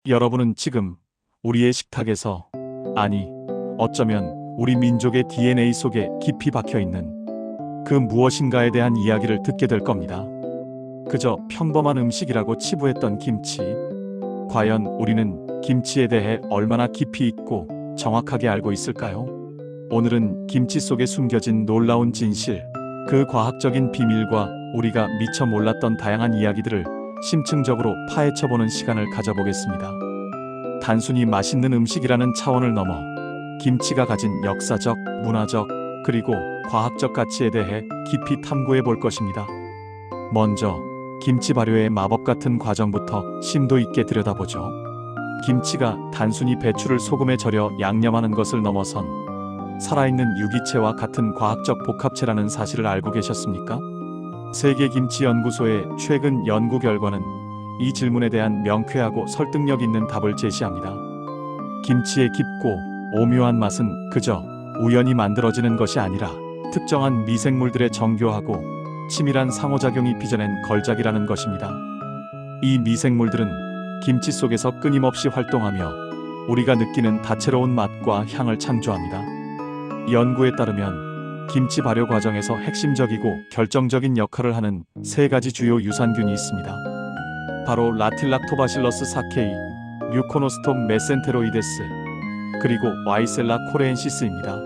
여러분은 지금 우리의 식탁에서, 아니, 어쩌면 우리 민족의 DNA 속에 깊이 박혀 있는 그 무엇인가에 대한 이야기를 듣게 될 겁니다. 그저 평범한 음식이라고 치부했던 김치. 과연 우리는 김치에 대해 얼마나 깊이 있고 정확하게 알고 있을까요? 오늘은 김치 속에 숨겨진 놀라운 진실, 그 과학적인 비밀과 우리가 미처 몰랐던 다양한 이야기들을 심층적으로 파헤쳐보는 시간을 가져보겠습니다. 단순히 맛있는 음식이라는 차원을 넘어 김치가 가진 역사적, 문화적, 그리고 과학적 가치에 대해 깊이 탐구해 볼 것입니다. 먼저 김치 발효의 마법 같은 과정부터 심도 있게 들여다보죠. 김치가 단순히 배추를 소금에 절여 양념하는 것을 넘어선 살아있는 유기체와 같은 과학적 복합체라는 사실을 알고 계셨습니까? 세계김치연구소의 최근 연구 결과는 이 질문에 대한 명쾌하고 설득력 있는 답을 제시합니다. 김치의 깊고 오묘한 맛은 그저 우연히 만들어지는 것이 아니라 특정한 미생물들의 정교하고 치밀한 상호작용이 빚어낸 걸작이라는 것입니다. 이 미생물들은 김치 속에서 끊임없이 활동하며 우리가 느끼는 다채로운 맛과 향을 창조합니다. 연구에 따르면 김치 발효 과정에서 핵심적이고 결정적인 역할을 하는 세 가지 주요 유산균이 있습니다. 바로 라틸락토바실러스 사케이, 뮤코노스톡 메센테로이데스, 그리고 와이셀라 코레엔시스입니다.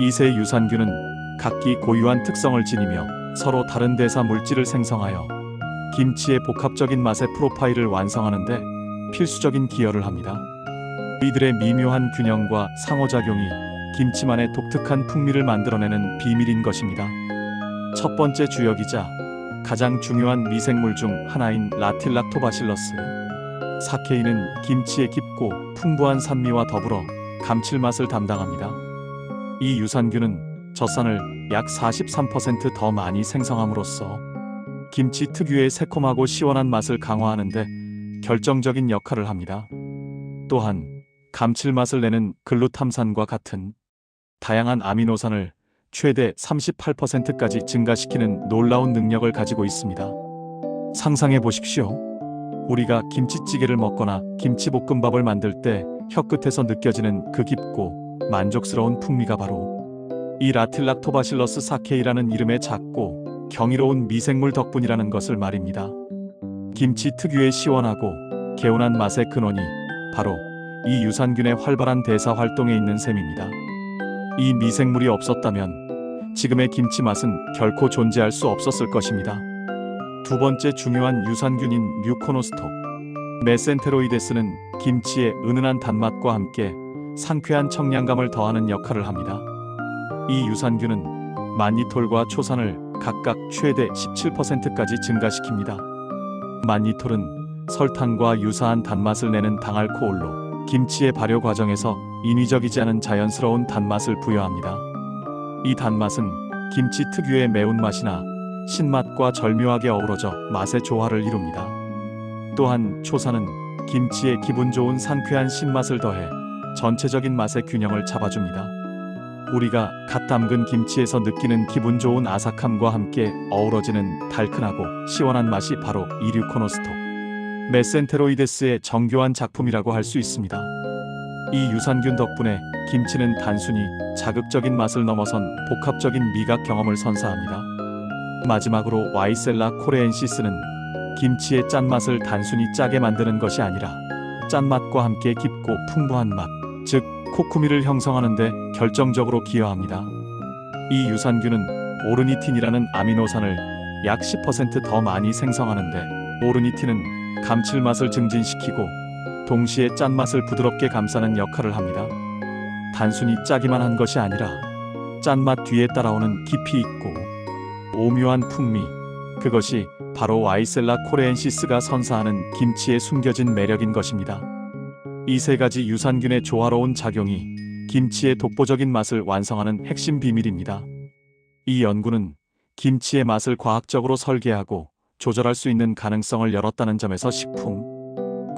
이 세 유산균은 각기 고유한 특성을 지니며 서로 다른 대사 물질을 생성하여 김치의 복합적인 맛의 프로파일을 완성하는 데 필수적인 기여를 합니다. 이들의 미묘한 균형과 상호작용이 김치만의 독특한 풍미를 만들어내는 비밀인 것입니다. 첫 번째 주역이자 가장 중요한 미생물 중 하나인 라틸락토바실러스 사케이는 김치의 깊고 풍부한 산미와 더불어 감칠맛을 담당합니다. 이 유산균은 젖산을 약 43% 더 많이 생성함으로써 김치 특유의 새콤하고 시원한 맛을 강화하는 데 결정적인 역할을 합니다. 또한 감칠맛을 내는 글루탐산과 같은 다양한 아미노산을 최대 38%까지 증가시키는 놀라운 능력을 가지고 있습니다. 상상해 보십시오. 우리가 김치찌개를 먹거나 김치볶음밥을 만들 때 혀끝에서 느껴지는 그 깊고 만족스러운 풍미가 바로 이 라틸락토바실러스 사케이라는 이름의 작고 경이로운 미생물 덕분이라는 것을 말입니다. 김치 특유의 시원하고 개운한 맛의 근원이 바로 이 유산균의 활발한 대사 활동에 있는 셈입니다. 이 미생물이 없었다면 지금의 김치 맛은 결코 존재할 수 없었을 것입니다. 두 번째 중요한 유산균인 뮤코노스톡 메센테로이데스는 김치의 은은한 단맛과 함께 상쾌한 청량감을 더하는 역할을 합니다. 이 유산균은 만니톨과 초산을 각각 최대 17%까지 증가시킵니다. 만니톨은 설탕과 유사한 단맛을 내는 당알코올로 김치의 발효 과정에서 인위적이지 않은 자연스러운 단맛을 부여합니다. 이 단맛은 김치 특유의 매운맛이나 신맛과 절묘하게 어우러져 맛의 조화를 이룹니다. 또한 초산은 김치의 기분 좋은 상쾌한 신맛을 더해 전체적인 맛의 균형을 잡아줍니다. 우리가 갓 담근 김치에서 느끼는 기분 좋은 아삭함과 함께 어우러지는 달큰하고 시원한 맛이 바로 이 류코노스톡 메센테로이데스의 정교한 작품이라고 할 수 있습니다. 이 유산균 덕분에 김치는 단순히 자극적인 맛을 넘어선 복합적인 미각 경험을 선사합니다. 마지막으로 와이셀라 코레엔시스는 김치의 짠맛을 단순히 짜게 만드는 것이 아니라 짠맛과 함께 깊고 풍부한 맛, 즉 코쿠미를 형성하는 데 결정적으로 기여합니다. 이 유산균은 오르니틴이라는 아미노산을 약 10% 더 많이 생성하는데 오르니틴은 감칠맛을 증진시키고 동시에 짠맛을 부드럽게 감싸는 역할을 합니다. 단순히 짜기만 한 것이 아니라 짠맛 뒤에 따라오는 깊이 있고 오묘한 풍미, 그것이 바로 와이셀라 코레엔시스가 선사하는 김치의 숨겨진 매력인 것입니다. 이 세 가지 유산균의 조화로운 작용이 김치의 독보적인 맛을 완성하는 핵심 비밀입니다. 이 연구는 김치의 맛을 과학적으로 설계하고 조절할 수 있는 가능성을 열었다는 점에서 식품,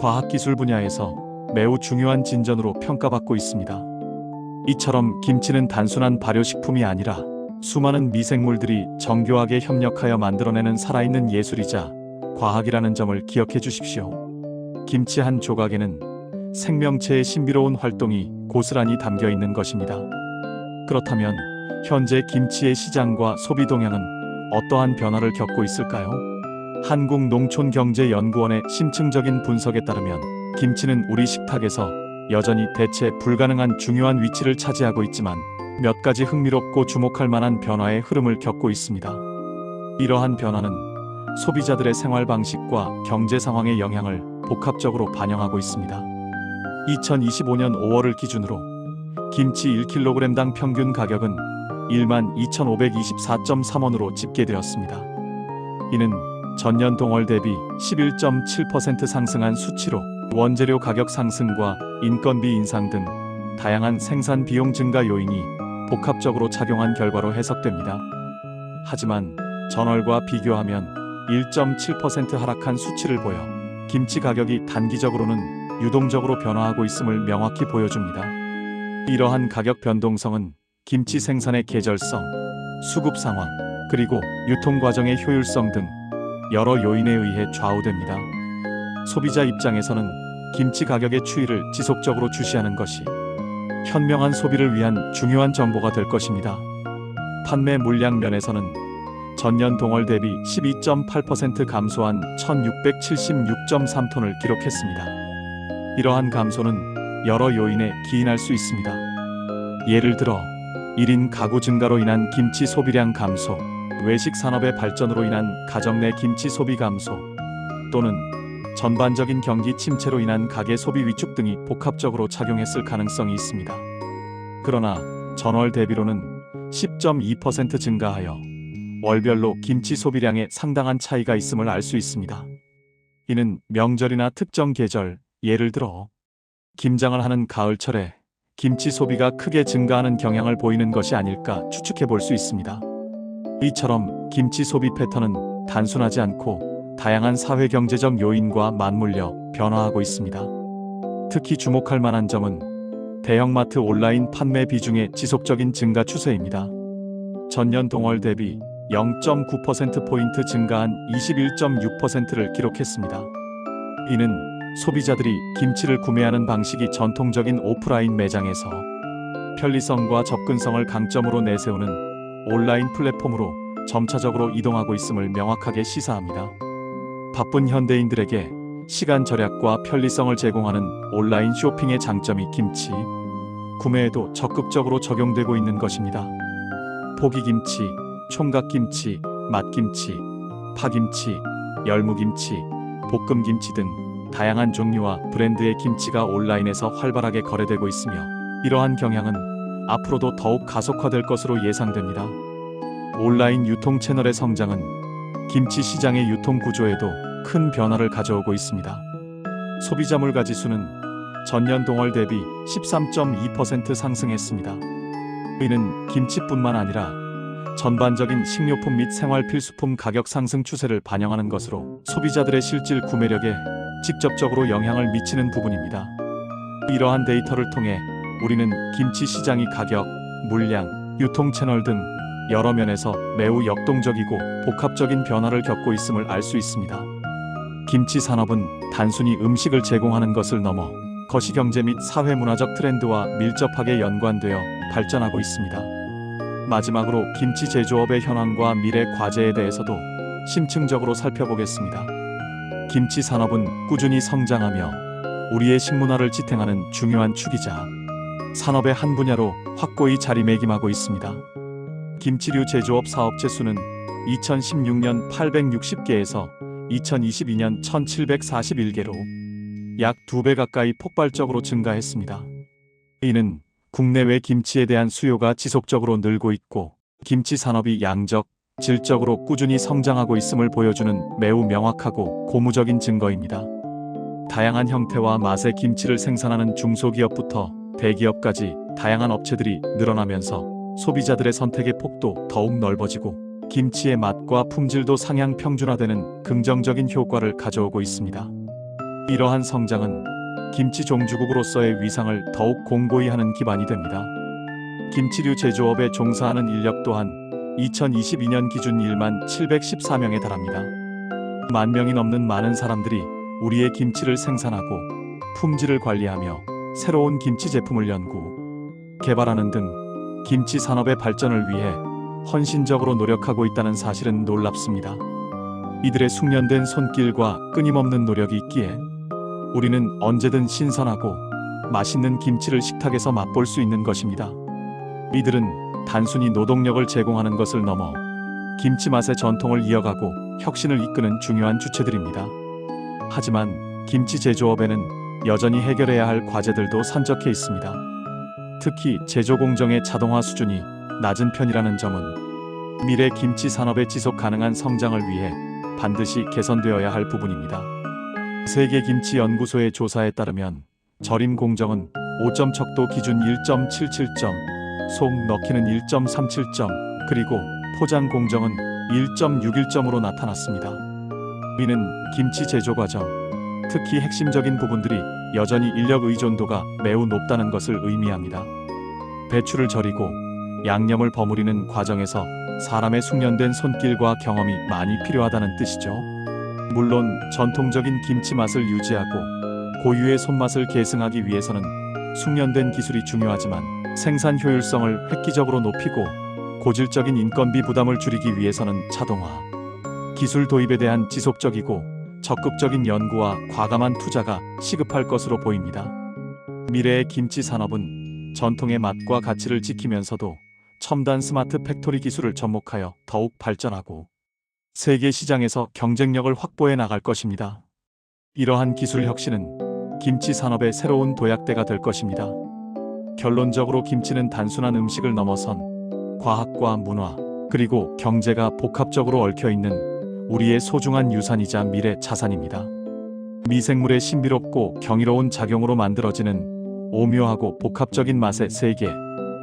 과학기술 분야에서 매우 중요한 진전으로 평가받고 있습니다. 이처럼 김치는 단순한 발효식품이 아니라 수많은 미생물들이 정교하게 협력하여 만들어내는 살아있는 예술이자 과학이라는 점을 기억해 주십시오. 김치 한 조각에는 생명체의 신비로운 활동이 고스란히 담겨 있는 것입니다. 그렇다면 현재 김치의 시장과 소비 동향은 어떠한 변화를 겪고 있을까요? 한국농촌경제연구원의 심층적인 분석에 따르면 김치는 우리 식탁에서 여전히 대체 불가능한 중요한 위치를 차지하고 있지만 몇 가지 흥미롭고 주목할 만한 변화의 흐름을 겪고 있습니다. 이러한 변화는 소비자들의 생활 방식과 경제 상황의 영향을 복합적으로 반영하고 있습니다. 2025년 5월을 기준으로 김치 1kg당 평균 가격은 12,524.3원으로 집계되었습니다. 이는 전년 동월 대비 11.7% 상승한 수치로 원재료 가격 상승과 인건비 인상 등 다양한 생산 비용 증가 요인이 복합적으로 작용한 결과로 해석됩니다. 하지만 전월과 비교하면 1.7% 하락한 수치를 보여 김치 가격이 단기적으로는 유동적으로 변화하고 있음을 명확히 보여줍니다. 이러한 가격 변동성은 김치 생산의 계절성, 수급 상황, 그리고 유통 과정의 효율성 등 여러 요인에 의해 좌우됩니다. 소비자 입장에서는 김치 가격의 추이를 지속적으로 주시하는 것이 현명한 소비를 위한 중요한 정보가 될 것입니다. 판매 물량 면에서는 전년 동월 대비 12.8% 감소한 1,676.3톤을 기록했습니다. 이러한 감소는 여러 요인에 기인할 수 있습니다. 예를 들어 1인 가구 증가로 인한 김치 소비량 감소, 외식 산업의 발전으로 인한 가정 내 김치 소비 감소, 또는 전반적인 경기 침체로 인한 가계 소비 위축 등이 복합적으로 작용했을 가능성이 있습니다. 그러나 전월 대비로는 10.2% 증가하여 월별로 김치 소비량에 상당한 차이가 있음을 알 수 있습니다. 이는 명절이나 특정 계절, 예를 들어 김장을 하는 가을철에 김치 소비가 크게 증가하는 경향을 보이는 것이 아닐까 추측해 볼 수 있습니다. 이처럼 김치 소비 패턴은 단순하지 않고 다양한 사회경제적 요인과 맞물려 변화하고 있습니다. 특히 주목할 만한 점은 대형마트 온라인 판매 비중의 지속적인 증가 추세입니다. 전년 동월 대비 0.9%포인트 증가한 21.6%를 기록했습니다. 이는 소비자들이 김치를 구매하는 방식이 전통적인 오프라인 매장에서 편리성과 접근성을 강점으로 내세우는 온라인 플랫폼으로 점차적으로 이동하고 있음을 명확하게 시사합니다. 바쁜 현대인들에게 시간 절약과 편리성을 제공하는 온라인 쇼핑의 장점이 김치 구매에도 적극적으로 적용되고 있는 것입니다. 포기김치, 총각김치, 맛김치, 파김치, 열무김치, 볶음김치 등 다양한 종류와 브랜드의 김치가 온라인에서 활발하게 거래되고 있으며 이러한 경향은 앞으로도 더욱 가속화될 것으로 예상됩니다. 온라인 유통 채널의 성장은 김치 시장의 유통 구조에도 큰 변화를 가져오고 있습니다. 소비자 물가 지수는 전년 동월 대비 13.2% 상승했습니다. 이는 김치뿐만 아니라 전반적인 식료품 및 생활 필수품 가격 상승 추세를 반영하는 것으로 소비자들의 실질 구매력에 직접적으로 영향을 미치는 부분입니다. 이러한 데이터를 통해 우리는 김치 시장이 가격, 물량, 유통 채널 등 여러 면에서 매우 역동적이고 복합적인 변화를 겪고 있음을 알 수 있습니다. 김치 산업은 단순히 음식을 제공하는 것을 넘어 거시경제 및 사회문화적 트렌드와 밀접하게 연관되어 발전하고 있습니다. 마지막으로 김치 제조업의 현황과 미래 과제에 대해서도 심층적으로 살펴보겠습니다. 김치 산업은 꾸준히 성장하며 우리의 식문화를 지탱하는 중요한 축이자 산업의 한 분야로 확고히 자리매김하고 있습니다. 김치류 제조업 사업체 수는 2016년 860개에서 2022년 1741개로 약 2배 가까이 폭발적으로 증가했습니다. 이는 국내외 김치에 대한 수요가 지속적으로 늘고 있고 김치 산업이 양적, 질적으로 꾸준히 성장하고 있음을 보여주는 매우 명확하고 고무적인 증거입니다. 다양한 형태와 맛의 김치를 생산하는 중소기업부터 대기업까지 다양한 업체들이 늘어나면서 소비자들의 선택의 폭도 더욱 넓어지고 김치의 맛과 품질도 상향 평준화되는 긍정적인 효과를 가져오고 있습니다. 이러한 성장은 김치 종주국으로서의 위상을 더욱 공고히 하는 기반이 됩니다. 김치류 제조업에 종사하는 인력 또한 2022년 기준 1만 714명에 달합니다. 1만 명이 넘는 많은 사람들이 우리의 김치를 생산하고 품질을 관리하며 새로운 김치 제품을 연구, 개발하는 등 김치 산업의 발전을 위해 헌신적으로 노력하고 있다는 사실은 놀랍습니다. 이들의 숙련된 손길과 끊임없는 노력이 있기에 우리는 언제든 신선하고 맛있는 김치를 식탁에서 맛볼 수 있는 것입니다. 이들은 단순히 노동력을 제공하는 것을 넘어 김치 맛의 전통을 이어가고 혁신을 이끄는 중요한 주체들입니다. 하지만 김치 제조업에는 여전히 해결해야 할 과제들도 산적해 있습니다. 특히 제조 공정의 자동화 수준이 낮은 편이라는 점은 미래 김치 산업의 지속 가능한 성장을 위해 반드시 개선되어야 할 부분입니다. 세계김치연구소의 조사에 따르면 절임 공정은 5점, 척도 기준 1.77점, 속 넣기는 1.37점, 그리고 포장 공정은 1.61점으로 나타났습니다. 이는 김치 제조 과정, 특히 핵심적인 부분들이 여전히 인력 의존도가 매우 높다는 것을 의미합니다. 배추를 절이고 양념을 버무리는 과정에서 사람의 숙련된 손길과 경험이 많이 필요하다는 뜻이죠. 물론 전통적인 김치 맛을 유지하고 고유의 손맛을 계승하기 위해서는 숙련된 기술이 중요하지만 생산 효율성을 획기적으로 높이고 고질적인 인건비 부담을 줄이기 위해서는 자동화, 기술 도입에 대한 지속적이고 적극적인 연구와 과감한 투자가 시급할 것으로 보입니다. 미래의 김치 산업은 전통의 맛과 가치를 지키면서도 첨단 스마트 팩토리 기술을 접목하여 더욱 발전하고 세계 시장에서 경쟁력을 확보해 나갈 것입니다. 이러한 기술 혁신은 김치 산업의 새로운 도약대가 될 것입니다. 결론적으로 김치는 단순한 음식을 넘어선 과학과 문화, 그리고 경제가 복합적으로 얽혀 있는 우리의 소중한 유산이자 미래 자산입니다. 미생물의 신비롭고 경이로운 작용으로 만들어지는 오묘하고 복합적인 맛의 세계,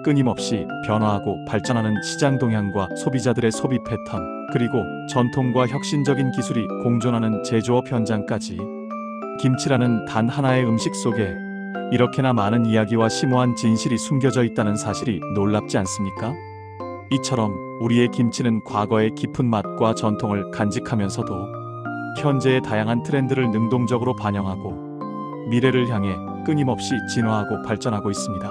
끊임없이 변화하고 발전하는 시장 동향과 소비자들의 소비 패턴, 그리고 전통과 혁신적인 기술이 공존하는 제조업 현장까지 김치라는 단 하나의 음식 속에 이렇게나 많은 이야기와 심오한 진실이 숨겨져 있다는 사실이 놀랍지 않습니까? 이처럼 우리의 김치는 과거의 깊은 맛과 전통을 간직하면서도 현재의 다양한 트렌드를 능동적으로 반영하고 미래를 향해 끊임없이 진화하고 발전하고 있습니다.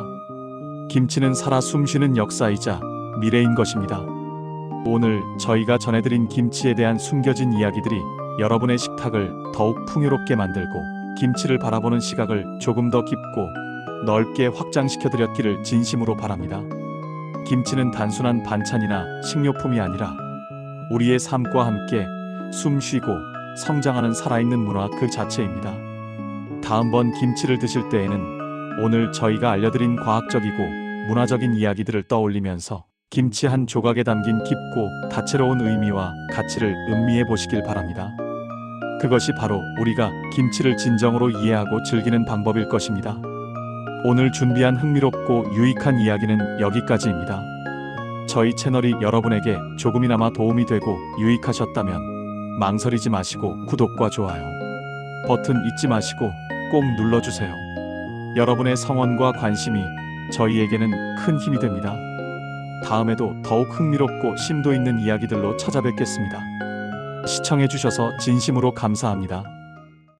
김치는 살아 숨쉬는 역사이자 미래인 것입니다. 오늘 저희가 전해드린 김치에 대한 숨겨진 이야기들이 여러분의 식탁을 더욱 풍요롭게 만들고 김치를 바라보는 시각을 조금 더 깊고 넓게 확장시켜드렸기를 진심으로 바랍니다. 김치는 단순한 반찬이나 식료품이 아니라 우리의 삶과 함께 숨쉬고 성장하는 살아있는 문화 그 자체입니다. 다음번 김치를 드실 때에는 오늘 저희가 알려드린 과학적이고 문화적인 이야기들을 떠올리면서 김치 한 조각에 담긴 깊고 다채로운 의미와 가치를 음미해 보시길 바랍니다. 그것이 바로 우리가 김치를 진정으로 이해하고 즐기는 방법일 것입니다. 오늘 준비한 흥미롭고 유익한 이야기는 여기까지입니다. 저희 채널이 여러분에게 조금이나마 도움이 되고 유익하셨다면 망설이지 마시고 구독과 좋아요 버튼 잊지 마시고 꼭 눌러주세요. 여러분의 성원과 관심이 저희에게는 큰 힘이 됩니다. 다음에도 더욱 흥미롭고 심도 있는 이야기들로 찾아뵙겠습니다. 시청해주셔서 진심으로 감사합니다.